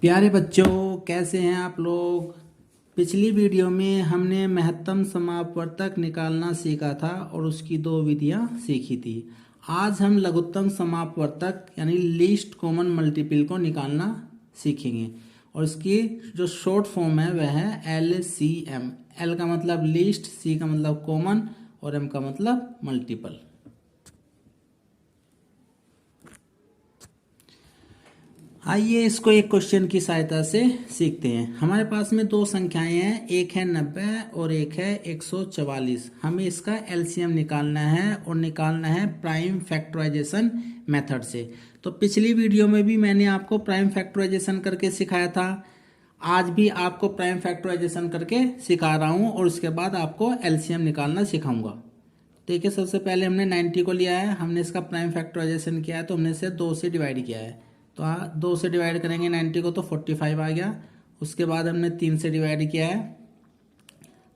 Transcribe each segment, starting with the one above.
प्यारे बच्चों, कैसे हैं आप लोग। पिछली वीडियो में हमने महत्तम समापवर्तक निकालना सीखा था और उसकी दो विधियां सीखी थी। आज हम लघुत्तम समापवर्तक यानी लीस्ट कॉमन मल्टीपल को निकालना सीखेंगे और इसकी जो शॉर्ट फॉर्म है वह है LCM। L का मतलब लीस्ट, C का मतलब कॉमन और M का मतलब मल्टीपल। आइए इसको एक क्वेश्चन की सहायता से सीखते हैं। हमारे पास में दो संख्याएं हैं, एक है 90 और एक है 144। हमें इसका LCM निकालना है और निकालना है प्राइम फैक्टराइजेशन मेथड से। तो पिछली वीडियो में भी मैंने आपको प्राइम फैक्टराइजेशन करके सिखाया था, आज भी आपको प्राइम फैक्टराइजेशन करके सिखा रहा हूँ और उसके बाद आपको LCM निकालना सिखाऊंगा। देखिए, सबसे पहले हमने 90 को लिया है, हमने इसका प्राइम फैक्टराइजेशन किया है तो हमने इसे 2 से डिवाइड किया है। तो 2 से डिवाइड करेंगे 90 को तो 45 आ गया। उसके बाद हमने 3 से डिवाइड किया है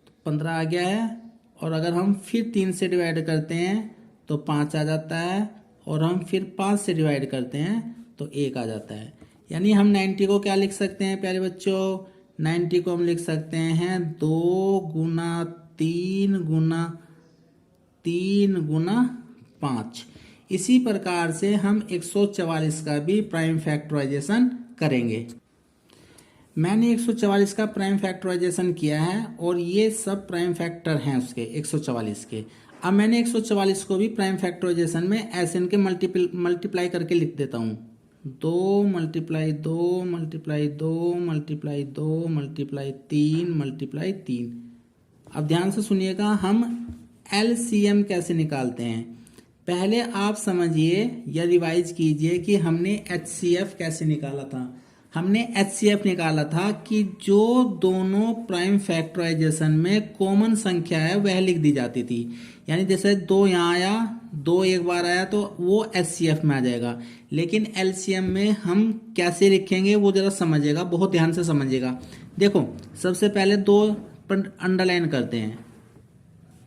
तो 15 आ गया है। और अगर हम फिर 3 से डिवाइड करते हैं तो 5 आ जाता है और हम फिर 5 से डिवाइड करते हैं तो 1 आ जाता है। यानी हम 90 को क्या लिख सकते हैं प्यारे बच्चों, 90 को हम लिख सकते हैं 2 गुना 3 गुना 3 गुना 5। इसी प्रकार से हम 144 का भी प्राइम फैक्टराइजेशन करेंगे। मैंने 144 का प्राइम फैक्टराइजेशन किया है और ये सब प्राइम फैक्टर हैं उसके 144 के। अब मैंने 144 को भी प्राइम फैक्टराइजेशन में ऐसे इनके मल्टीप्लाई करके लिख देता हूँ। 2 multiply 2 multiply 2 multiply 2 multiply 3 multiply 3। अब ध्यान से सुनिएगा, हम LCM कैसे निकालते हैं। पहले आप समझिए या रिवाइज कीजिए कि हमने HCF कैसे निकाला था। हमने HCF निकाला था कि जो दोनों प्राइम फैक्टराइजेशन में कॉमन संख्या है वह लिख दी जाती थी। यानी जैसे 2 यहाँ आया, 2 एक बार आया तो वो HCF में आ जाएगा। लेकिन LCM में हम कैसे लिखेंगे वो जरा समझिएगा, बहुत ध्यान से समझिएगा। देखो, सबसे पहले 2 पर अंडरलाइन करते हैं।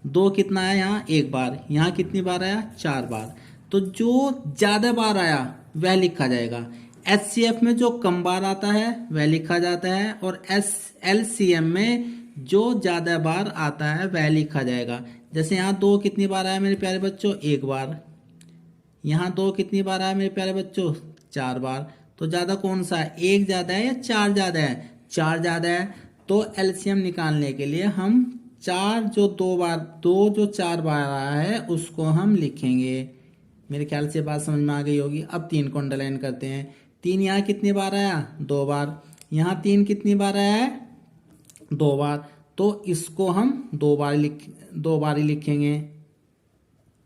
2 कितना आया यहाँ, एक बार। यहाँ कितनी बार आया, 4 बार। तो जो ज्यादा बार आया वह लिखा जाएगा। HCF में जो कम बार आता है वह लिखा जाता है और LCM में जो ज्यादा बार आता है वह लिखा जाएगा। जैसे यहाँ 2 कितनी बार आया मेरे प्यारे बच्चों, एक बार। यहाँ 2 कितनी बार आया मेरे प्यारे बच्चों, 4 बार। तो ज्यादा कौन सा है, 1 ज्यादा है या 4 ज्यादा है, 4 ज्यादा है। तो LCM निकालने के लिए हम 4 जो 4 बार आया है उसको हम लिखेंगे। मेरे ख्याल से बात समझ में आ गई होगी। अब 3 को अंडरलाइन करते हैं। 3 यहाँ कितनी बार आया, 2 बार। यहाँ 3 कितनी बार आया है, 2 बार। तो इसको हम 2 बार ही लिखेंगे।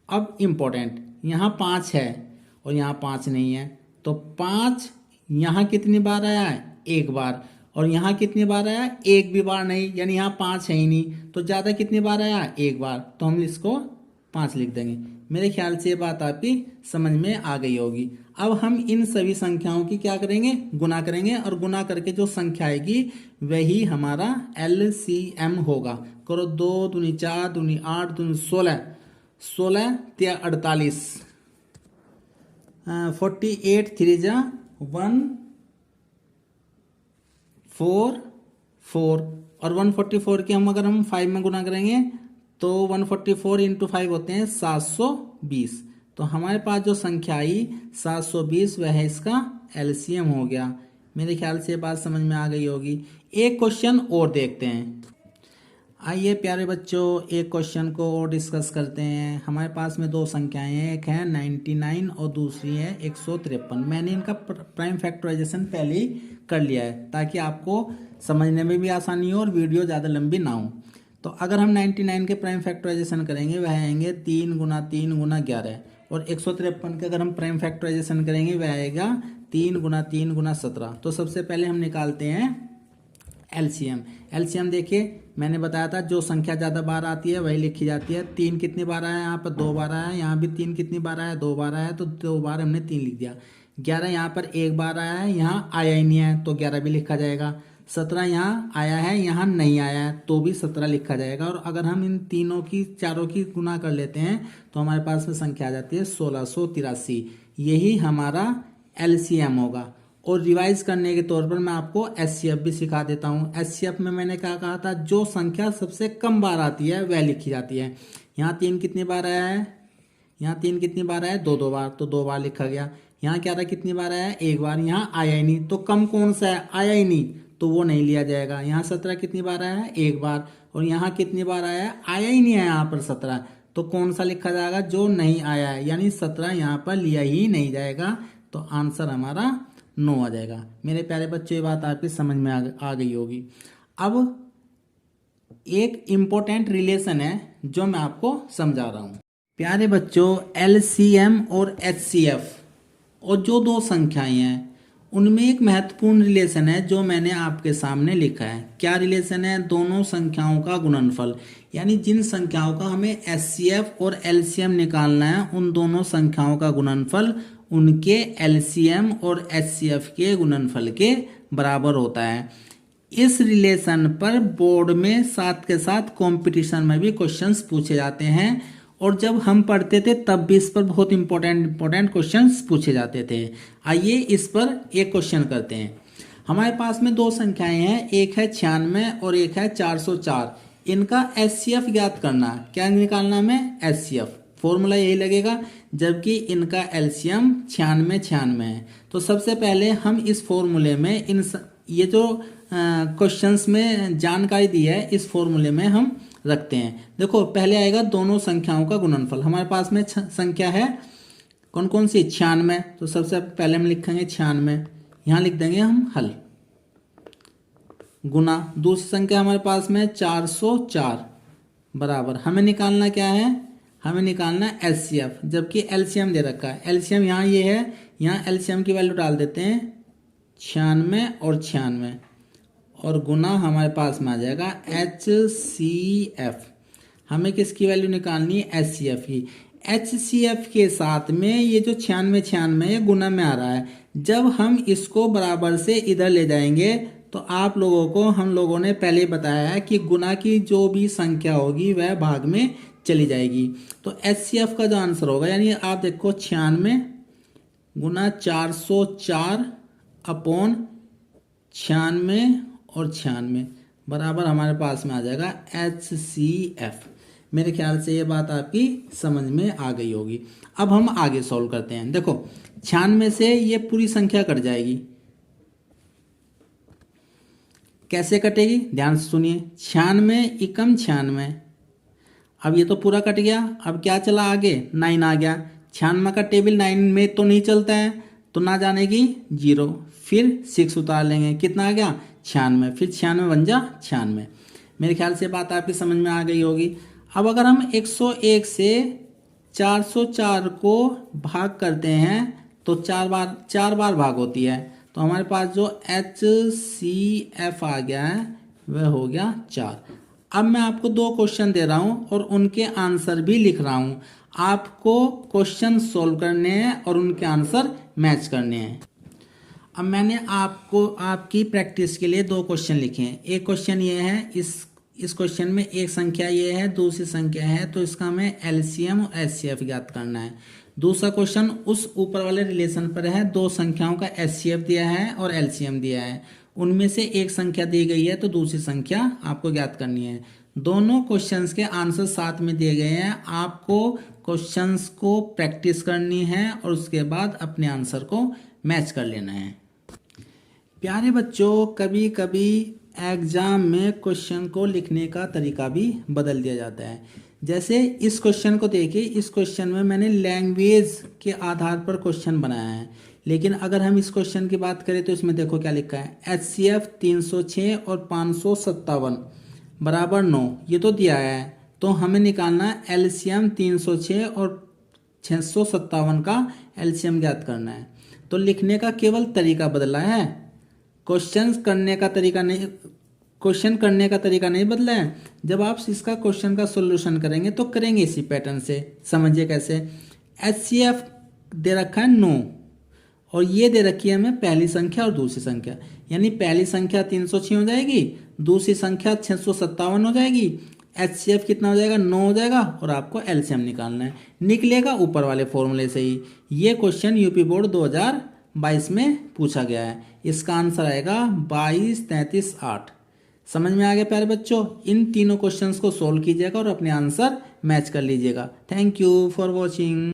अब इम्पोर्टेंट, यहाँ 5 है और यहाँ 5 नहीं है। तो 5 यहाँ कितनी बार आया है, एक बार। और यहाँ कितनी बार आया, एक भी बार नहीं, यानी यहाँ 5 है ही नहीं। तो ज्यादा कितनी बार आया, एक बार। तो हम इसको 5 लिख देंगे। मेरे ख्याल से ये बात आपकी समझ में आ गई होगी। अब हम इन सभी संख्याओं की क्या करेंगे, गुना करेंगे और गुना करके जो संख्या आएगी वही हमारा LCM होगा। करो, 2 दूनी 4 दूनी 8 दूनी 16, 16 या 48, 48 3 जा 1 4 4 और 144 की अगर हम 5 में गुना करेंगे तो 144 इंटू 5 होते हैं 720। तो हमारे पास जो संख्या आई 720 वह है इसका LCM हो गया। मेरे ख्याल से बात समझ में आ गई होगी। एक क्वेश्चन और देखते हैं। आइए प्यारे बच्चों, एक क्वेश्चन को और डिस्कस करते हैं। हमारे पास में दो संख्याएं हैं, एक है 99 और दूसरी है 153। मैंने इनका प्राइम फैक्टराइजेशन पहले ही कर लिया है ताकि आपको समझने में भी आसानी हो और वीडियो ज़्यादा लंबी ना हो। तो अगर हम 99 के प्राइम फैक्टराइजेशन करेंगे वह आएंगे 3 गुना 3 गुना 11 और 153 के अगर हम प्राइम फैक्टराइजेशन करेंगे वह आएगा 3 गुना 3 गुना 17। तो सबसे पहले हम निकालते हैं LCM। देखिए, मैंने बताया था जो संख्या ज़्यादा बार आती है वही लिखी जाती है। 3 कितनी बार आया, यहाँ पर 2 बार आया। यहाँ भी 3 कितनी बार आया, 2 बार आया। तो 2 बार हमने 3 लिख दिया। 11 यहाँ पर एक बार आया है, यहाँ आया ही नहीं है तो 11 भी लिखा जाएगा। 17 यहाँ आया है, यहाँ नहीं आया है तो भी 17 लिखा जाएगा। और अगर हम इन चारों की गुना कर लेते हैं तो हमारे पास में संख्या आ जाती है 1683। यही हमारा LCM होगा। और रिवाइज करने के तौर पर मैं आपको एचसीएफ भी सिखा देता हूँ। एचसीएफ में मैंने क्या कहा था, जो संख्या सबसे कम बार आती है वह लिखी जाती है। यहाँ 3 कितनी बार आया है, यहाँ 3 कितनी बार आया है, 2 बार, तो 2 बार लिखा गया। यहाँ क्या रहा, कितनी बार आया है, 1 बार, यहाँ आया ही नहीं, तो कम कौन सा है, आया ही नहीं, तो वो नहीं लिया जाएगा। यहाँ 17 कितनी बार आया है, 1 बार, और यहाँ कितनी बार आया है, आया ही नहीं है यहाँ पर 17, तो कौन सा लिखा जाएगा, जो नहीं आया है, यानी 17 यहाँ पर लिया ही नहीं जाएगा, तो आंसर हमारा 9 आ जाएगा। मेरे प्यारे बच्चों, ये बात आपकी समझ में आ गई होगी। अब एक इम्पोर्टेंट रिलेशन है जो मैं आपको समझा रहा हूँ। प्यारे बच्चों, एलसीएम और एचसीएफ और जो दो संख्याएं हैं उनमें एक महत्वपूर्ण रिलेशन है जो मैंने आपके सामने लिखा है। क्या रिलेशन है, दोनों संख्याओं का गुणनफल, यानी जिन संख्याओं का हमें एचसीएफ और एलसीएम निकालना है उन दोनों संख्याओं का गुणनफल उनके एलसीएम और एचसीएफ के गुणनफल के बराबर होता है। इस रिलेशन पर बोर्ड में साथ के साथ कंपटीशन में भी क्वेश्चंस पूछे जाते हैं, और जब हम पढ़ते थे तब भी इस पर बहुत इंपॉर्टेंट क्वेश्चंस पूछे जाते थे। आइए इस पर एक क्वेश्चन करते हैं। हमारे पास में दो संख्याएं हैं, एक है 96 और एक है 404। इनका एचसीएफ ज्ञात करना, क्या निकालना हमें, एचसीएफ, फॉर्मूला यही लगेगा, जबकि इनका एलसीएम 96 है। तो सबसे पहले हम इस फॉर्मूले में ये जो क्वेश्चंस में जानकारी दी है इस फॉर्मूले में हम रखते हैं। देखो पहले आएगा दोनों संख्याओं का गुणनफल। हमारे पास में संख्या है कौन कौन सी, 96, तो सबसे पहले हम लिखेंगे 96, यहाँ लिख देंगे हम हल, गुना दूसरी संख्या हमारे पास में 404 बराबर, हमें निकालना क्या है, हमें निकालना है एचसीएफ, जबकि एलसीएम दे रखा है। एलसीएम यहाँ ये है, यहाँ एलसीएम की वैल्यू डाल देते हैं 96 और 96, और गुना हमारे पास में आ जाएगा एचसीएफ। हमें किसकी वैल्यू निकालनी है, एचसीएफ की। एचसीएफ के साथ में ये जो 96 ये गुना में आ रहा है, जब हम इसको बराबर से इधर ले जाएंगे तो आप लोगों को हम लोगों ने पहले ही बताया है कि गुना की जो भी संख्या होगी वह भाग में चली जाएगी। तो एचसीएफ का जो आंसर होगा, यानी आप देखो 96 गुना 404 अपॉन 96 और 96 बराबर हमारे पास में आ जाएगा एचसीएफ। मेरे ख्याल से ये बात आपकी समझ में आ गई होगी। अब हम आगे सॉल्व करते हैं। देखो 96 से ये पूरी संख्या कट जाएगी, कैसे कटेगी, ध्यान से सुनिए। 96 एकम 96, अब ये तो पूरा कट गया, अब क्या चला आगे, 9 आ गया। 96 का टेबल 9 में तो नहीं चलता है, तो ना जाने की 0, फिर 6 उतार लेंगे, कितना आ गया 96, फिर 96 बन जा 96। मेरे ख्याल से बात आपकी समझ में आ गई होगी। अब अगर हम 101 से 404 को भाग करते हैं तो 4 बार भाग होती है, तो हमारे पास जो एचसीएफ आ गया है वह हो गया 4। अब मैं आपको 2 क्वेश्चन दे रहा हूं और उनके आंसर भी लिख रहा हूं। आपको क्वेश्चन सोल्व करने हैं और उनके आंसर मैच करने हैं। अब मैंने आपको आपकी प्रैक्टिस के लिए 2 क्वेश्चन लिखे हैं। एक क्वेश्चन ये है, इस क्वेश्चन में एक संख्या ये है, दूसरी संख्या है, तो इसका हमें एलसीएम और एचसीएफ ज्ञात करना है। दूसरा क्वेश्चन उस ऊपर वाले रिलेशन पर है, 2 संख्याओं का एचसीएफ दिया है और एलसीएम दिया है, उनमें से एक संख्या दी गई है तो दूसरी संख्या आपको ज्ञात करनी है। दोनों क्वेश्चंस के आंसर साथ में दिए गए हैं, आपको क्वेश्चंस को प्रैक्टिस करनी है और उसके बाद अपने आंसर को मैच कर लेना है। प्यारे बच्चों, कभी कभी एग्जाम में क्वेश्चन को लिखने का तरीका भी बदल दिया जाता है। जैसे इस क्वेश्चन को देखिए, इस क्वेश्चन में मैंने लैंग्वेज के आधार पर क्वेश्चन बनाया है, लेकिन अगर हम इस क्वेश्चन की बात करें तो इसमें देखो क्या लिखा है, एचसीएफ 306 और 557 बराबर 9, ये तो दिया है, तो हमें निकालना है एलसीएम 306 और 657 का एलसीएम ज्ञात करना है। तो लिखने का केवल तरीका बदला है, क्वेश्चन करने का तरीका नहीं बदला है। जब आप इसका क्वेश्चन का सॉल्यूशन करेंगे तो करेंगे इसी पैटर्न से। समझिए कैसे, एचसीएफ दे रखा है 9 और ये दे रखी है हमें पहली संख्या और दूसरी संख्या, यानी पहली संख्या 306 हो जाएगी, दूसरी संख्या 657 हो जाएगी। एचसीएफ कितना हो जाएगा, 9 हो जाएगा, और आपको एलसीएम निकालना है, निकलेगा ऊपर वाले फॉर्मूले से ही। ये क्वेश्चन यूपी बोर्ड 22 में पूछा गया है। इसका आंसर आएगा 22, 33, 8। समझ में आ गया प्यारे बच्चों? इन तीनों क्वेश्चंस को सोल्व कीजिएगा और अपने आंसर मैच कर लीजिएगा। Thank you for watching.